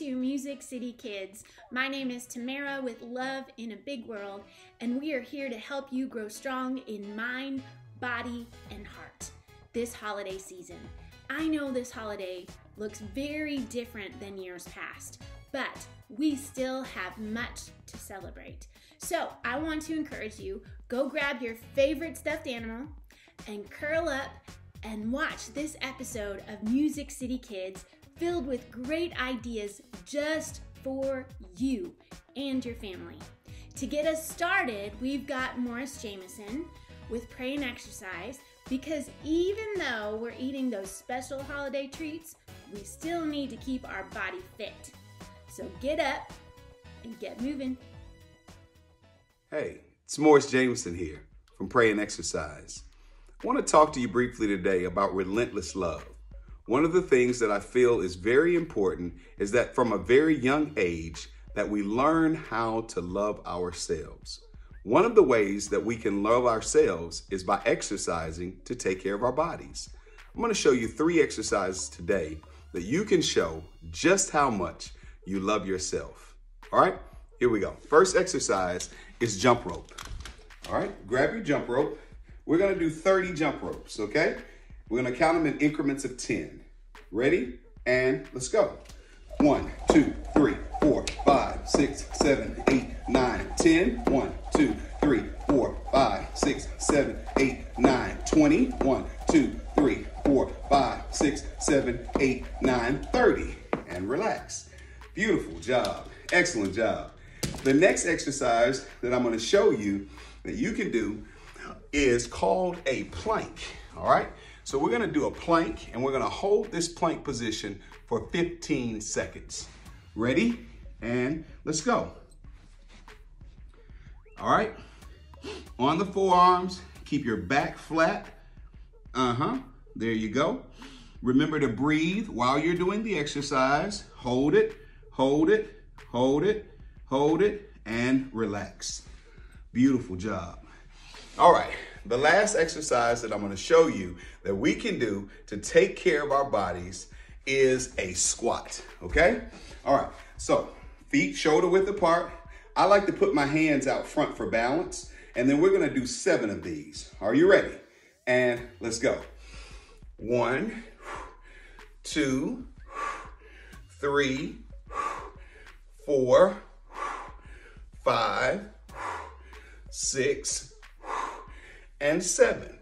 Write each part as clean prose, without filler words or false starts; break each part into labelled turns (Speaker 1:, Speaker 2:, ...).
Speaker 1: to Music City Kids. My name is Tamara with Love in a Big World, and we are here to help you grow strong in mind, body, and heart this holiday season. I know this holiday looks very different than years past, but we still have much to celebrate. So I want to encourage you, go grab your favorite stuffed animal and curl up and watch this episode of Music City Kids filled with great ideas just for you and your family. To get us started, we've got Jamison with Pray and Exercise, because even though we're eating those special holiday treats, we still need to keep our body fit. So get up and get moving.
Speaker 2: Hey, it's Jamison here from Pray and Exercise. I want to talk to you briefly today about relentless love. One of the things that I feel is very important is that from a very young age that we learn how to love ourselves. One of the ways that we can love ourselves is by exercising to take care of our bodies. I'm going to show you 3 exercises today that you can show just how much you love yourself. All right, here we go. First exercise is jump rope. All right, grab your jump rope. We're going to do 30 jump ropes, okay? We're going to count them in increments of 10. Ready? And let's go. 1, 2, 3, 4, 5, 6, 7, 8, 9, 10. 1, 2, 3, 4, 5, 6, 7, 8, 9, 20. 1, 2, 3, 4, 5, 6, 7, 8, 9, 30. And relax. Beautiful job. Excellent job. The next exercise that I'm going to show you that you can do is called a plank. All right? So we're going to do a plank, and we're going to hold this plank position for 15 seconds. Ready? And let's go. All right. On the forearms, keep your back flat. There you go. Remember to breathe while you're doing the exercise. Hold it, hold it, hold it, hold it, and relax. Beautiful job. All right. The last exercise that I'm going to show you that we can do to take care of our bodies is a squat, okay? All right, so feet shoulder width apart. I like to put my hands out front for balance, and then we're going to do 7 of these. Are you ready? And let's go. 1, 2, 3, 4, 5, 6, and 7.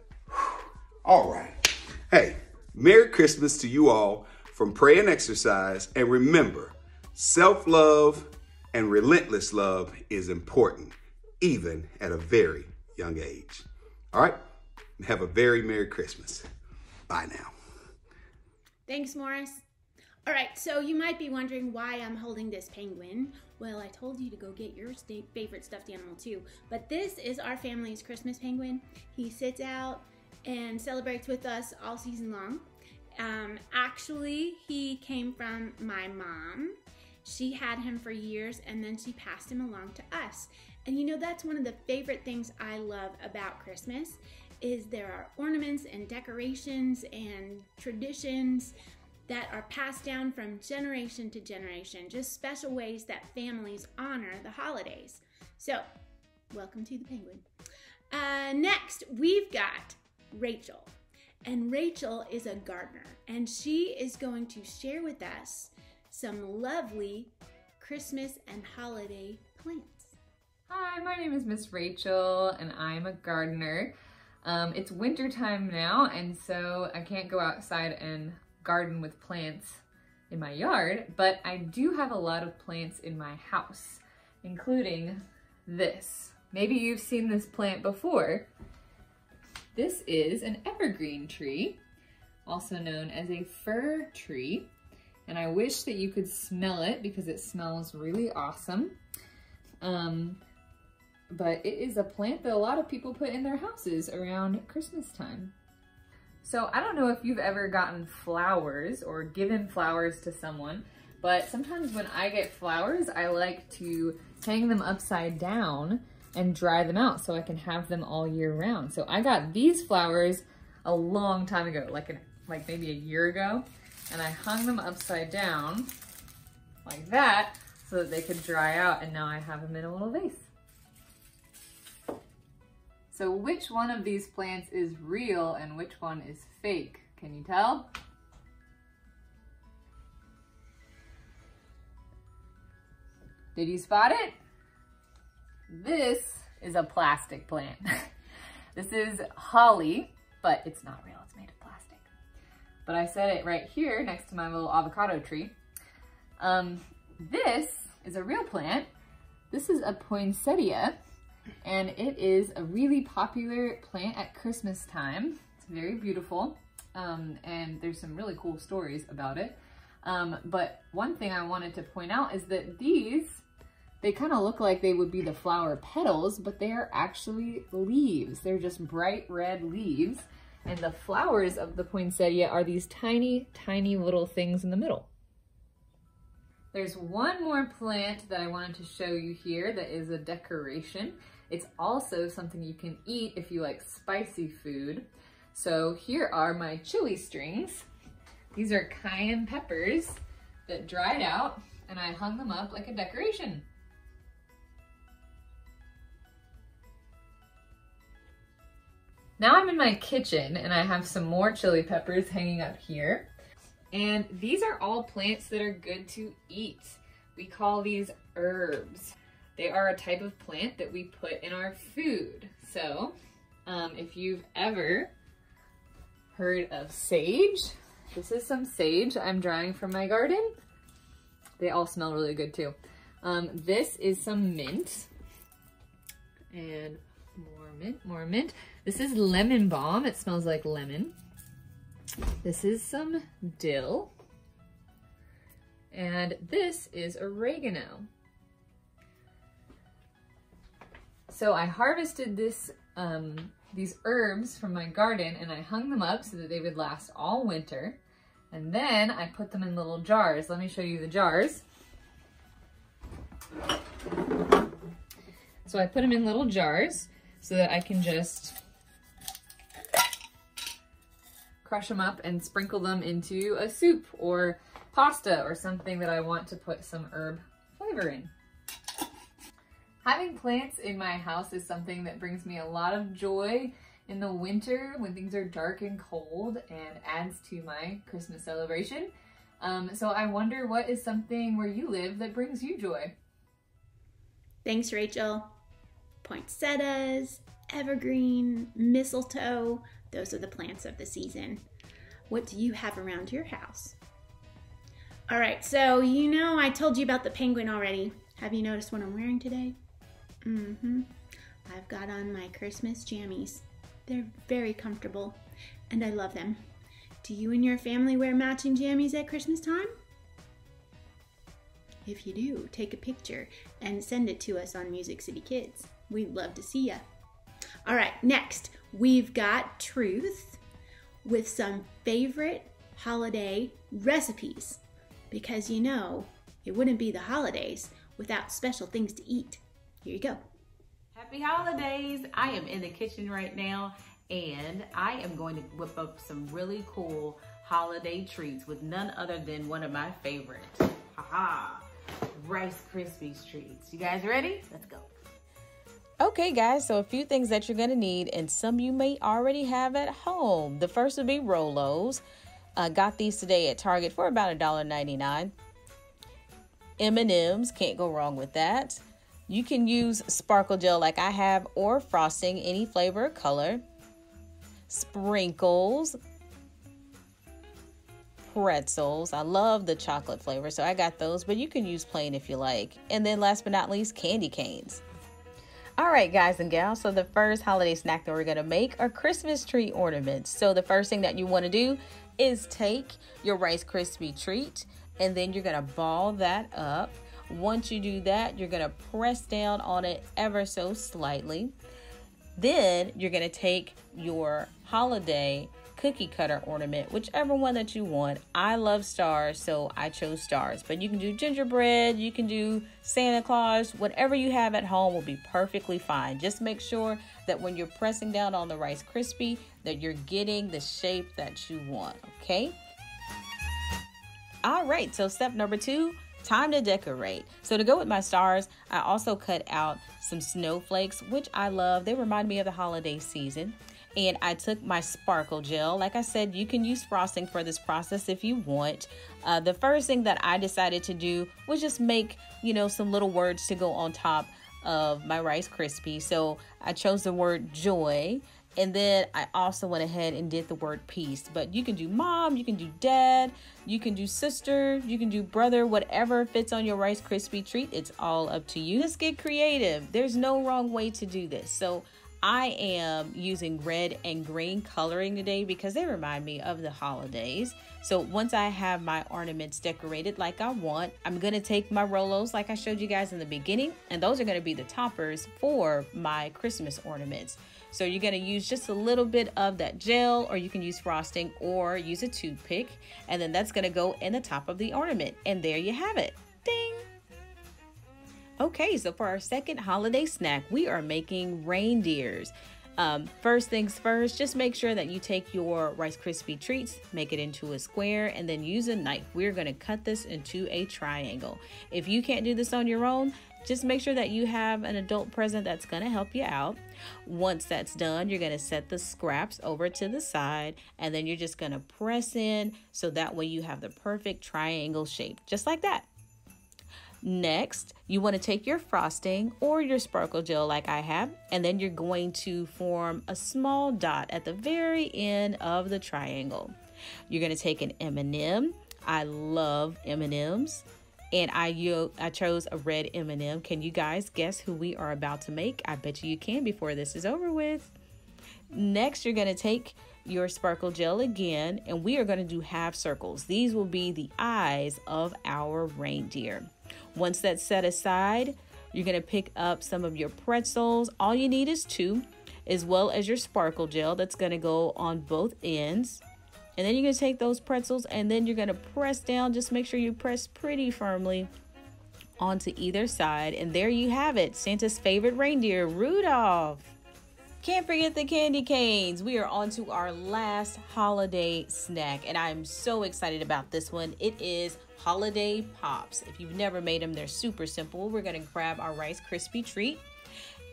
Speaker 2: All right. Hey, Merry Christmas to you all from Pray and Exercise. And remember, self-love and relentless love is important, even at a very young age. All right. Have a very Merry Christmas. Bye now.
Speaker 1: Thanks, Morris. All right, so you might be wondering why I'm holding this penguin. Well, I told you to go get your favorite stuffed animal too, but this is our family's Christmas penguin. He sits out and celebrates with us all season long. Actually, he came from my mom. She had him for years, and then she passed him along to us. And you know, that's one of the favorite things I love about Christmas is there are ornaments and decorations and traditions that are passed down from generation to generation, just special ways that families honor the holidays. So, welcome to the penguin. Next, we've got Rachel. And Rachel is a gardener, and she is going to share with us some lovely Christmas and holiday plants.
Speaker 3: Hi, my name is Miss Rachel, and I'm a gardener. It's winter time now, and so I can't go outside and garden with plants in my yard, but I do have a lot of plants in my house, including this. Maybe you've seen this plant before. This is an evergreen tree, also known as a fir tree, and I wish that you could smell it because it smells really awesome. But it is a plant that a lot of people put in their houses around Christmas time. So I don't know if you've ever gotten flowers or given flowers to someone, but sometimes when I get flowers, I like to hang them upside down and dry them out so I can have them all year round. So I got these flowers a long time ago, like maybe a year ago, and I hung them upside down like like that so that they could dry out, and now I have them in a little vase. So which one of these plants is real and which one is fake? Can you tell? Did you spot it? This is a plastic plant. This is holly, but it's not real, it's made of plastic. But I set it right here next to my little avocado tree. This is a real plant. This is a poinsettia, and it is a really popular plant at Christmas time. It's very beautiful, and there's some really cool stories about it. But one thing I wanted to point out is that they kind of look like they would be the flower petals, but they are actually leaves. They're just bright red leaves. And the flowers of the poinsettia are these tiny, tiny little things in the middle. There's one more plant that I wanted to show you here that is a decoration. It's also something you can eat if you like spicy food. So here are my chili strings. These are cayenne peppers that dried out, and I hung them up like a decoration. Now I'm in my kitchen and I have some more chili peppers hanging up here. And these are all plants that are good to eat. We call these herbs. They are a type of plant that we put in our food. So if you've ever heard of sage, this is some sage I'm drying from my garden. They all smell really good too. This is some mint, and more mint. This is lemon balm. It smells like lemon. This is some dill. And this is oregano. So I harvested these herbs from my garden, and I hung them up so that they would last all winter. And then I put them in little jars. Let me show you the jars. So I put them in little jars so that I can just crush them up and sprinkle them into a soup or pasta or something that I want to put some herb flavor in. Having plants in my house is something that brings me a lot of joy in the winter when things are dark and cold, and adds to my Christmas celebration. So I wonder, what is something where you live that brings you joy?
Speaker 1: Thanks, Rachel. Poinsettias, evergreen, mistletoe, those are the plants of the season. What do you have around your house? All right, so you know I told you about the penguin already. Have you noticed what I'm wearing today? I've got on my Christmas jammies. They're very comfortable, and I love them. Do you and your family wear matching jammies at Christmas time? If you do, take a picture and send it to us on MusiCity Kids. We'd love to see ya. All right, next, we've got Truth with some favorite holiday recipes, because you know, it wouldn't be the holidays without special things to eat. Here you go.
Speaker 4: Happy holidays! I am in the kitchen right now, and I am going to whip up some really cool holiday treats with none other than one of my favorites. Haha! Rice Krispies treats. You guys ready? Let's go.
Speaker 5: Okay guys, so a few things that you're going to need, and some you may already have at home. The first would be Rolos. I got these today at Target for about $1.99. M&Ms, can't go wrong with that. You can use sparkle gel like I have, or frosting, any flavor or color. Sprinkles. Pretzels. I love the chocolate flavor, so I got those, but you can use plain if you like. And then last but not least, candy canes. All right, guys and gals, so the first holiday snack that we're going to make are Christmas tree ornaments. So the first thing that you want to do is take your Rice Krispie treat, and then you're going to ball that up. Once you do that, you're going to press down on it ever so slightly. Then you're going to take your holiday cookie cutter ornament, whichever one that you want. I love stars, so I chose stars, but you can do gingerbread, you can do Santa Claus, whatever you have at home will be perfectly fine. Just make sure that when you're pressing down on the Rice Krispie that you're getting the shape that you want, okay? All right, so step number 2, time to decorate. So to go with my stars, I also cut out some snowflakes, which I love. They remind me of the holiday season. And I took my sparkle gel. Like I said, you can use frosting for this process if you want. The first thing that I decided to do was just make, some little words to go on top of my Rice Krispies. So I chose the word joy. And then I also went ahead and did the word peace. But you can do mom, you can do dad, you can do sister, you can do brother, whatever fits on your Rice Krispie treat. It's all up to you. Just get creative. There's no wrong way to do this. So I am using red and green coloring today because they remind me of the holidays. So once I have my ornaments decorated like I want, I'm going to take my Rolos like I showed you guys in the beginning, and those are going to be the toppers for my Christmas ornaments. So you're going to use just a little bit of that gel, or you can use frosting or use a toothpick, and then that's going to go in the top of the ornament. And there you have it. Ding! Okay, so for our second holiday snack, we are making reindeers. First things first, just make sure that you take your Rice Krispie treats, make it into a square, and then use a knife. We're going to cut this into a triangle. If you can't do this on your own, just make sure that you have an adult present that's going to help you out. Once that's done, you're going to set the scraps over to the side, and then you're just going to press in so that way you have the perfect triangle shape, just like that. Next, you want to take your frosting or your sparkle gel like I have, and then you're going to form a small dot at the very end of the triangle. You're going to take an M&M. I love M&Ms, and I chose a red M&M. Can you guys guess who we are about to make? I bet you can before this is over with. Next, you're going to take your sparkle gel again, and we are going to do half circles. These will be the eyes of our reindeer. Once that's set aside, you're going to pick up some of your pretzels. All you need is 2, as well as your sparkle gel that's going to go on both ends. And then you're going to take those pretzels and then you're going to press down. Just make sure you press pretty firmly onto either side. And there you have it, Santa's favorite reindeer, Rudolph. Can't forget the candy canes. We are on to our last holiday snack, and I'm so excited about this one. It is holiday pops. If you've never made them, they're super simple. We're going to grab our Rice Krispie treat,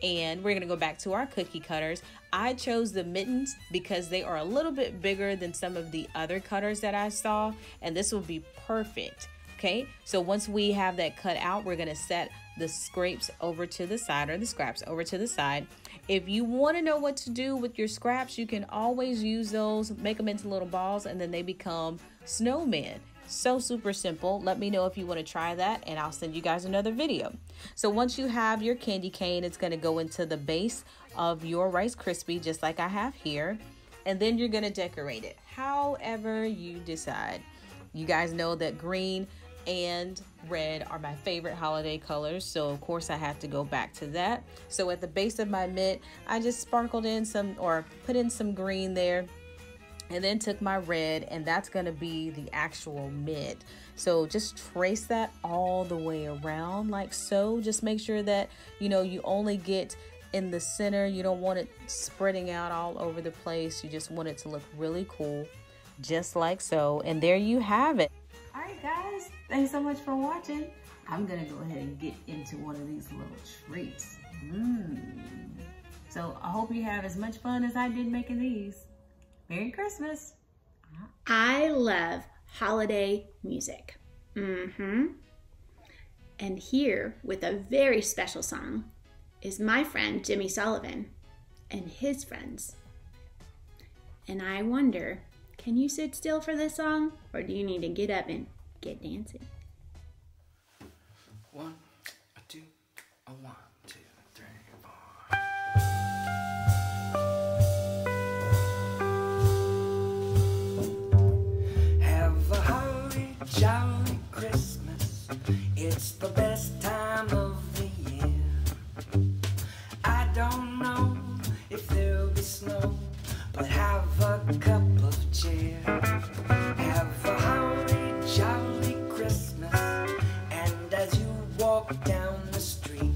Speaker 5: and we're going to go back to our cookie cutters. I chose the mittens because they are a little bit bigger than some of the other cutters that I saw, and this will be perfect. Okay, so once we have that cut out, we're going to set the scrapes over to the side, or the scraps over to the side. If you want to know what to do with your scraps, you can always use those, make them into little balls, and then they become snowmen. So super simple. Let me know if you want to try that, and I'll send you guys another video. So once you have your candy cane, it's going to go into the base of your Rice Krispie, just like I have here. And then you're going to decorate it however you decide. You guys know that green and red are my favorite holiday colors, so of course I have to go back to that. So at the base of my mitt, I just sparkled in some, or put in some green there, and then took my red, and that's going to be the actual mitt. So just trace that all the way around like so. Just make sure that you only get in the center. You don't want it spreading out all over the place. You just want it to look really cool, just like so. And there you have it.
Speaker 4: All right, guys, thanks so much for watching. I'm gonna go ahead and get into one of these little treats. So I hope you have as much fun as I did making these. Merry Christmas.
Speaker 1: I love holiday music. And here with a very special song is my friend Jimmy Sullivan and his friends. And I wonder, can you sit still for this song, or do you need to get up and get dancing?
Speaker 6: 1, 2, 1, 2, 3, 4. Have a holly jolly Christmas. It's the best time of the year. I don't know if there'll be snow, but have a cup of cheer. Have a holly jolly Christmas, and as you walk down the street,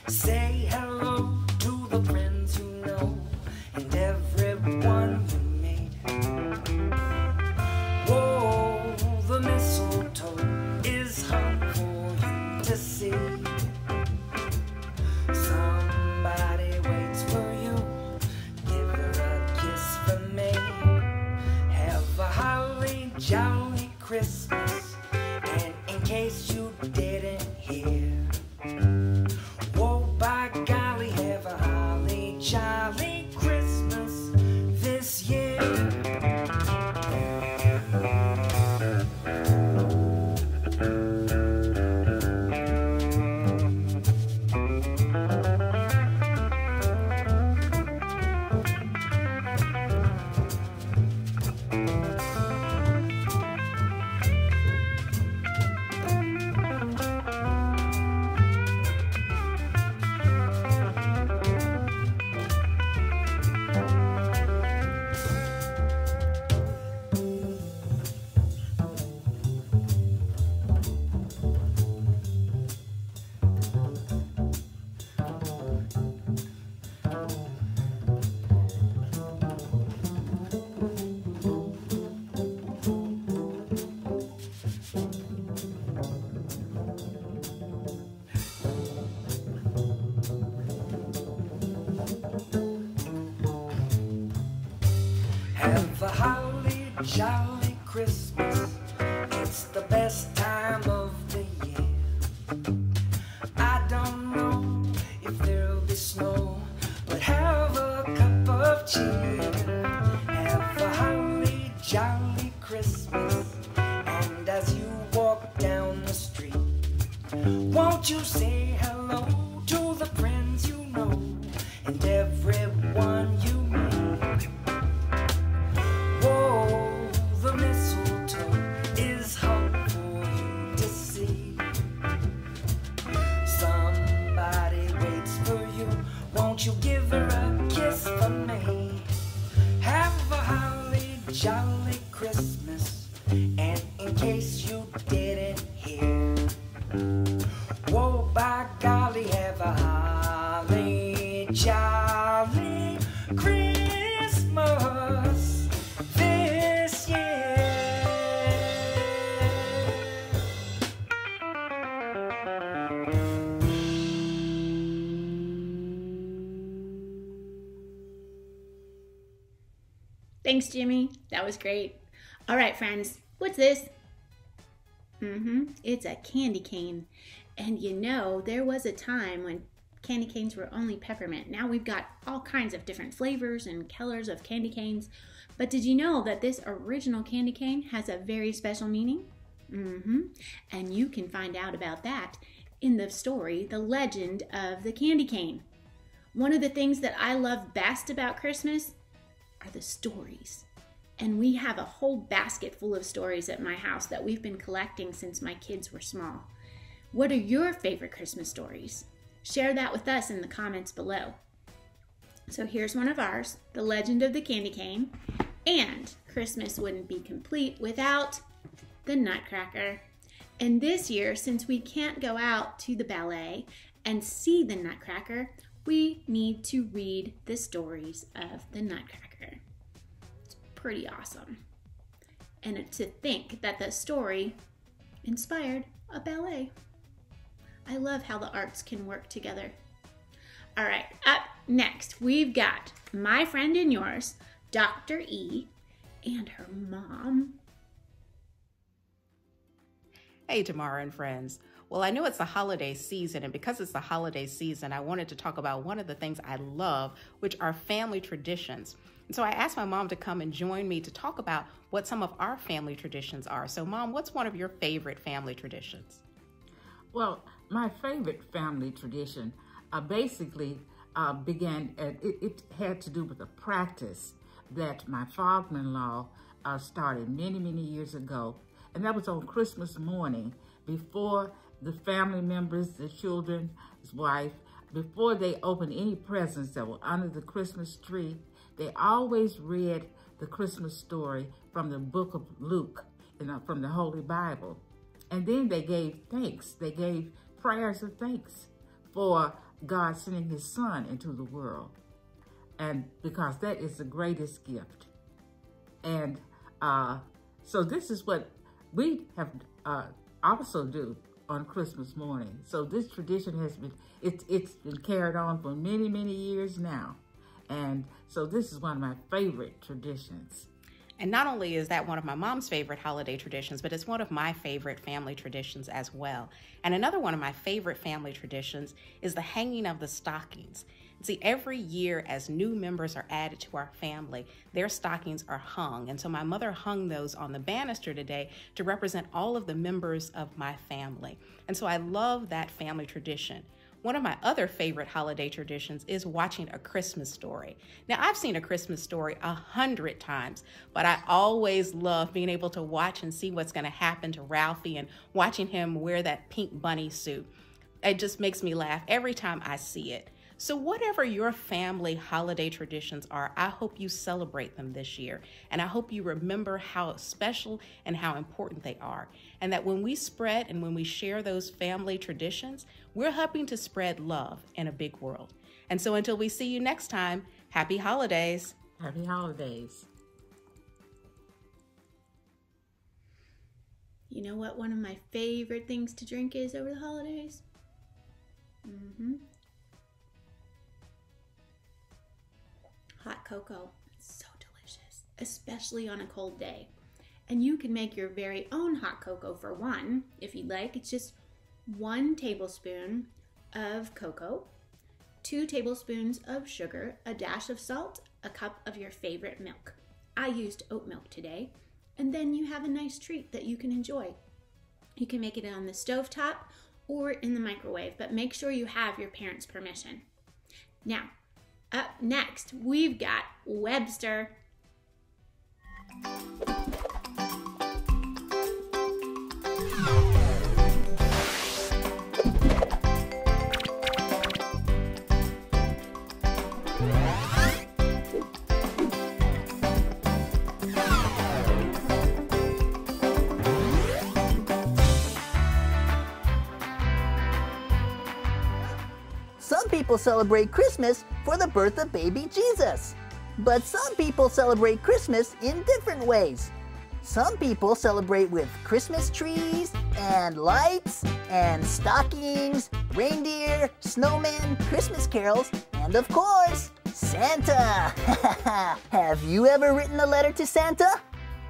Speaker 6: say hello to the friends you know and everyone you meet. Whoa, the mistletoe is to see. Somebody waits for you. Give her a kiss from me. Have a holly jolly Christmas. And in case you didn't hear, whoa, by golly, have a holly jolly Christmas this year. Have a holly jolly Christmas. It's the best time of the year. I don't know if there'll be snow, but have a cup of cheer. Have a holly jolly Christmas. And as you walk down the street, won't you say hello to the friends you know and everyone you meet? Whoa, the mistletoe is hung for you to see. Somebody waits for you. Won't you give her a kiss for me? Have a holly jolly Christmas. And in case you didn't hear, whoa, by golly, have a holly jolly Christmas this year.
Speaker 1: Thanks, Jimmy. That was great. All right, friends, what's this? It's a candy cane. And you know, there was a time when candy canes were only peppermint. Now we've got all kinds of different flavors and colors of candy canes. But did you know that this original candy cane has a very special meaning? And you can find out about that in the story, The Legend of the Candy Cane. One of the things that I love best about Christmas are the stories. And we have a whole basket full of stories at my house that we've been collecting since my kids were small. What are your favorite Christmas stories? Share that with us in the comments below. So here's one of ours, The Legend of the Candy Cane, and Christmas wouldn't be complete without the Nutcracker. And this year, since we can't go out to the ballet and see the Nutcracker, we need to read the stories of the Nutcracker. It's pretty awesome. And to think that the story inspired a ballet. I love how the arts can work together. All right, up next, we've got my friend and yours, Dr. E, and her mom.
Speaker 4: Hey, Tamara and friends. Well, I know it's the holiday season, and because it's the holiday season, I wanted to talk about one of the things I love, which are family traditions. And so I asked my mom to come and join me to talk about what some of our family traditions are. So, Mom, what's one of your favorite family traditions?
Speaker 7: Well, my favorite family tradition basically began, it had to do with a practice that my father-in-law started many, many years ago. And that was on Christmas morning, before the family members, the children, his wife, before they opened any presents that were under the Christmas tree, they always read the Christmas story from the book of Luke, from the Holy Bible. And then they gave thanks. They gave prayers of thanks for God sending his son into the world. And because that is the greatest gift. And so this is what we have also do on Christmas morning. So this tradition has been, it's been carried on for many, many years now. And so this is one of my favorite traditions.
Speaker 8: And not only is that one of my mom's favorite holiday traditions, but it's one of my favorite family traditions as well. And another one of my favorite family traditions is the hanging of the stockings. See, every year as new members are added to our family, their stockings are hung. And so my mother hung those on the banister today to represent all of the members of my family. And so I love that family tradition. One of my other favorite holiday traditions is watching A Christmas Story. Now, I've seen A Christmas Story 100 times, but I always love being able to watch and see what's going to happen to Ralphie and watching him wear that pink bunny suit. It just makes me laugh every time I see it. So whatever your family holiday traditions are, I hope you celebrate them this year. And I hope you remember how special and how important they are. And that when we spread and when we share those family traditions, we're helping to spread love in a big world. And so until we see you next time, happy holidays.
Speaker 7: Happy holidays.
Speaker 1: You know what one of my favorite things to drink is over the holidays? Hot cocoa. It's so delicious, especially on a cold day. And you can make your very own hot cocoa for one, if you'd like. It's just 1 tablespoon of cocoa, 2 tablespoons of sugar, a dash of salt, a cup of your favorite milk. I used oat milk today. And then you have a nice treat that you can enjoy. You can make it on the stovetop or in the microwave, but make sure you have your parents' permission. Now, up next, we've got Webster.
Speaker 9: Some people celebrate Christmas for the birth of baby Jesus. But some people celebrate Christmas in different ways. Some people celebrate with Christmas trees and lights and stockings, reindeer, snowmen, Christmas carols, and of course, Santa. Have you ever written a letter to Santa?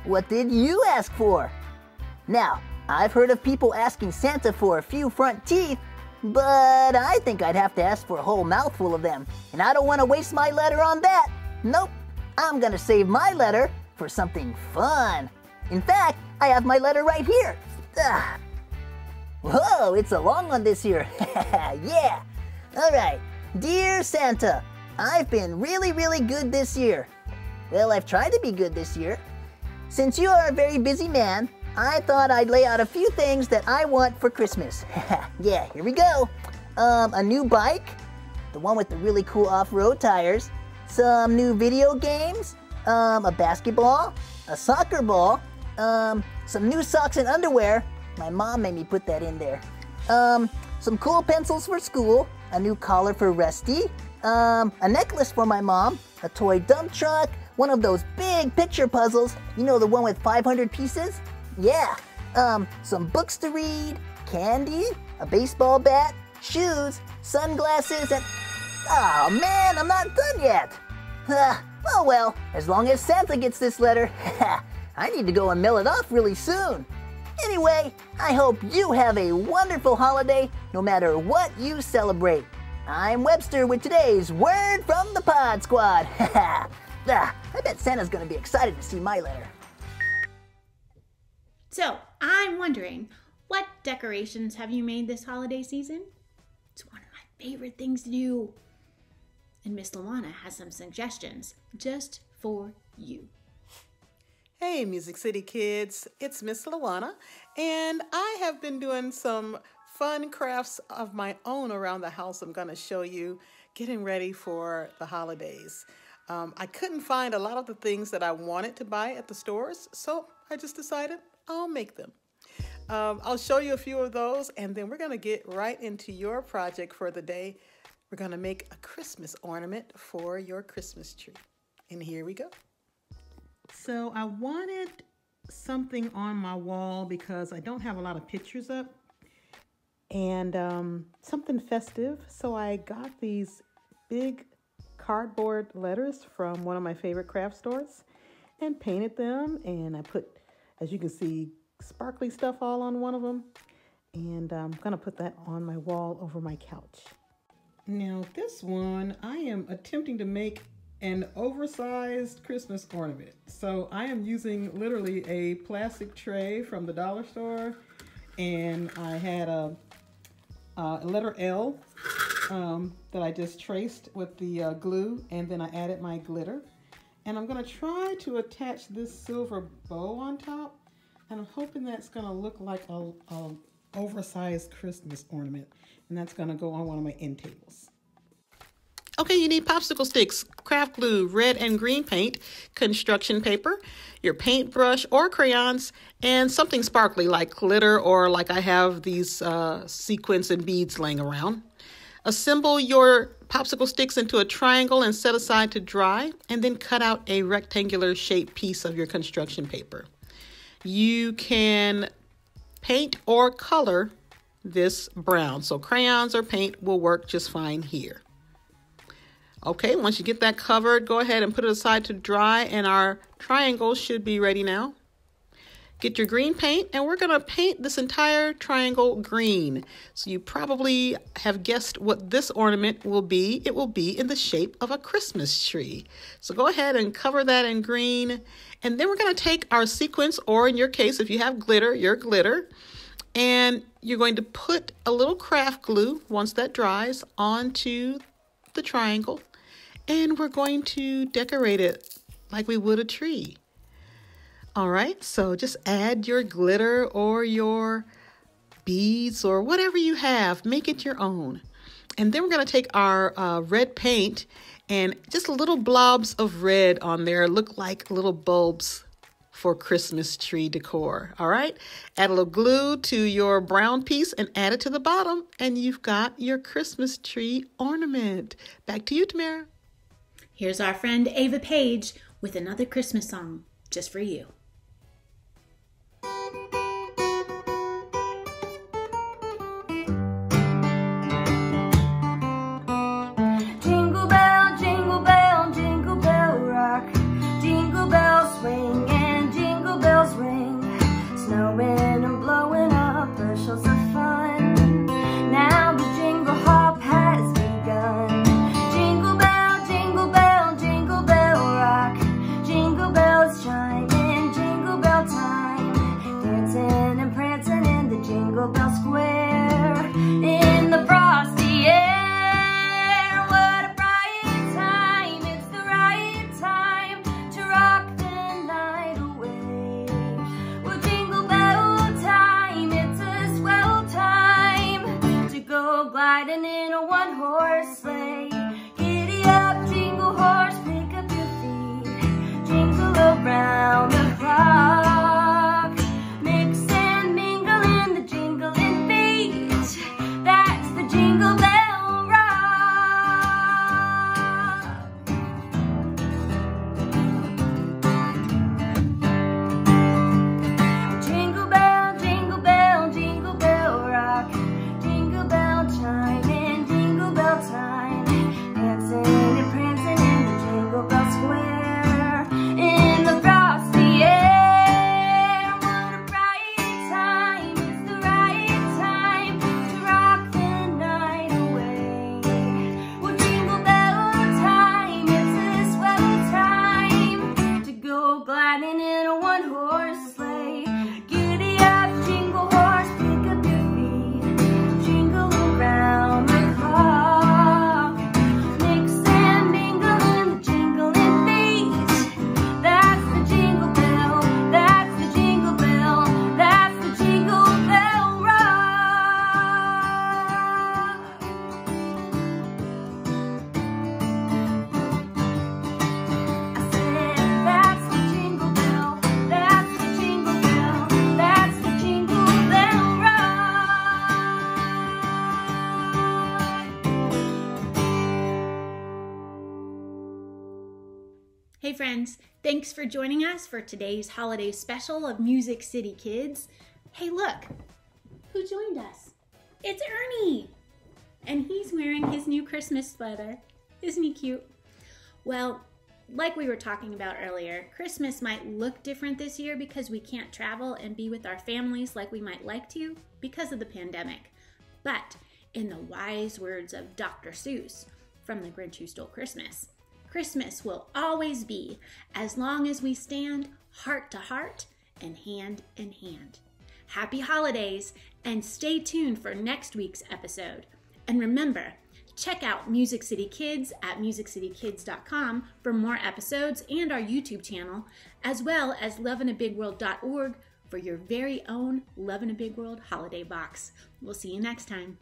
Speaker 9: What did you ask for? Now, I've heard of people asking Santa for a few front teeth, but I think I'd have to ask for a whole mouthful of them, and I don't want to waste my letter on that. Nope, I'm gonna save my letter for something fun. In fact, I have my letter right here. Whoa, it's a long one this year. Yeah. All right. Dear Santa, I've been really, really good this year. Well, I've tried to be good this year. Since you are a very busy man, I thought I'd lay out a few things that I want for Christmas. Yeah, here we go. A new bike, the one with the really cool off-road tires, some new video games, a basketball, a soccer ball, some new socks and underwear. My mom made me put that in there. Some cool pencils for school, a new collar for Rusty, a necklace for my mom, a toy dump truck, one of those big picture puzzles, you know, the one with 500 pieces? Yeah, some books to read, candy, a baseball bat, shoes, sunglasses, and... Oh man, I'm not done yet. Oh well, as long as Santa gets this letter, I need to go and mail it off really soon. Anyway, I hope you have a wonderful holiday, no matter what you celebrate. I'm Webster with today's Word from the Pod Squad. I bet Santa's gonna be excited to see my letter.
Speaker 1: So, I'm wondering, what decorations have you made this holiday season? It's one of my favorite things to do. And Miss LaWanna has some suggestions just for you.
Speaker 10: Hey, MusiCity Kids, it's Miss LaWanna, and I have been doing some fun crafts of my own around the house I'm going to show you, getting ready for the holidays. I couldn't find a lot of the things that I wanted to buy at the stores, so I just decided I'll make them. I'll show you a few of those, and then we're going to get right into your project for the day. We're going to make a Christmas ornament for your Christmas tree. And here we go. So I wanted something on my wall because I don't have a lot of pictures up. and something festive. So I got these big cardboard letters from one of my favorite craft stores and painted them. And I put, as you can see, sparkly stuff all on one of them. And I'm gonna put that on my wall over my couch. Now this one, I am attempting to make an oversized Christmas ornament. So I am using literally a plastic tray from the dollar store, and I had a letter L that I just traced with the glue, and then I added my glitter. And I'm gonna try to attach this silver bow on top, and I'm hoping that's gonna look like a oversized Christmas ornament, and that's gonna go on one of my end tables. Okay, you need popsicle sticks, craft glue, red and green paint, construction paper, your paintbrush or crayons, and something sparkly like glitter, or like I have these sequins and beads laying around. Assemble your popsicle sticks into a triangle and set aside to dry, and then cut out a rectangular shaped piece of your construction paper. You can paint or color this brown, so crayons or paint will work just fine here. Okay, once you get that covered, go ahead and put it aside to dry, and our triangle should be ready now. Get your green paint, and we're gonna paint this entire triangle green. So you probably have guessed what this ornament will be. It will be in the shape of a Christmas tree. So go ahead and cover that in green, and then we're gonna take our sequins, or in your case, if you have glitter, your glitter, and you're going to put a little craft glue, once that dries, onto the triangle. And we're going to decorate it like we would a tree. All right, so just add your glitter or your beads or whatever you have. Make it your own. And then we're going to take our red paint and just little blobs of red on there. Look like little bulbs for Christmas tree decor. All right, add a little glue to your brown piece and add it to the bottom. And you've got your Christmas tree ornament. Back to you, Tamara.
Speaker 1: Here's our friend Ava Page with another Christmas song just for you.
Speaker 11: Jingle bell, jingle bell, jingle bell rock. Jingle bells swing and jingle bells ring. Snowing and blowing up bushels of fun. Now the jingle hop has begun. Jingle bell, jingle bell, jingle bell rock. Jingle bells chime in jingle bell time. Dancing and prancing in the Jingle Bell Square. In the frosty air, what a bright time. It's the right time to rock the night away. Well, jingle bell time, it's a swell time to go gliding in a one-horse sleigh. Giddy up, jingle horse, pick up your feet. Jingle around the clock. Mix and mingle in the jingling beat. That's the Jingle Bell Rock. Jingle bell, jingle bell, jingle bell rock. Jingle bell chime in jingle bell time. Dancing and prancing in the Jingle Bell Square. In the frosty air, what a bright time. It's the right time to rock the night away. Well, jingle bell time, it's a swell time to go gliding in a one-horse sleigh. Giddy up, jingle horse, pick up your feet. Jingle around the clock. Mix and mingle in the jingling beat. That's the Jingle Bell, that's the Jingle Bell, that's the Jingle Bell Rock. I said that's the Jingle Bell, that's the Jingle Bell, that's the Jingle Bell Rock.
Speaker 1: Hey friends, thanks for joining us for today's holiday special of Music City Kids. Hey look, who joined us? It's Ernie! And he's wearing his new Christmas sweater. Isn't he cute? Well, like we were talking about earlier, Christmas might look different this year because we can't travel and be with our families like we might like to because of the pandemic. But in the wise words of Dr. Seuss from The Grinch Who Stole Christmas, Christmas will always be as long as we stand heart to heart and hand in hand. Happy holidays, and stay tuned for next week's episode. And remember, check out Music City Kids at MusicCityKids.com for more episodes and our YouTube channel, as well as lovinabigworld.org for your very own Love in a Big World holiday box. We'll see you next time.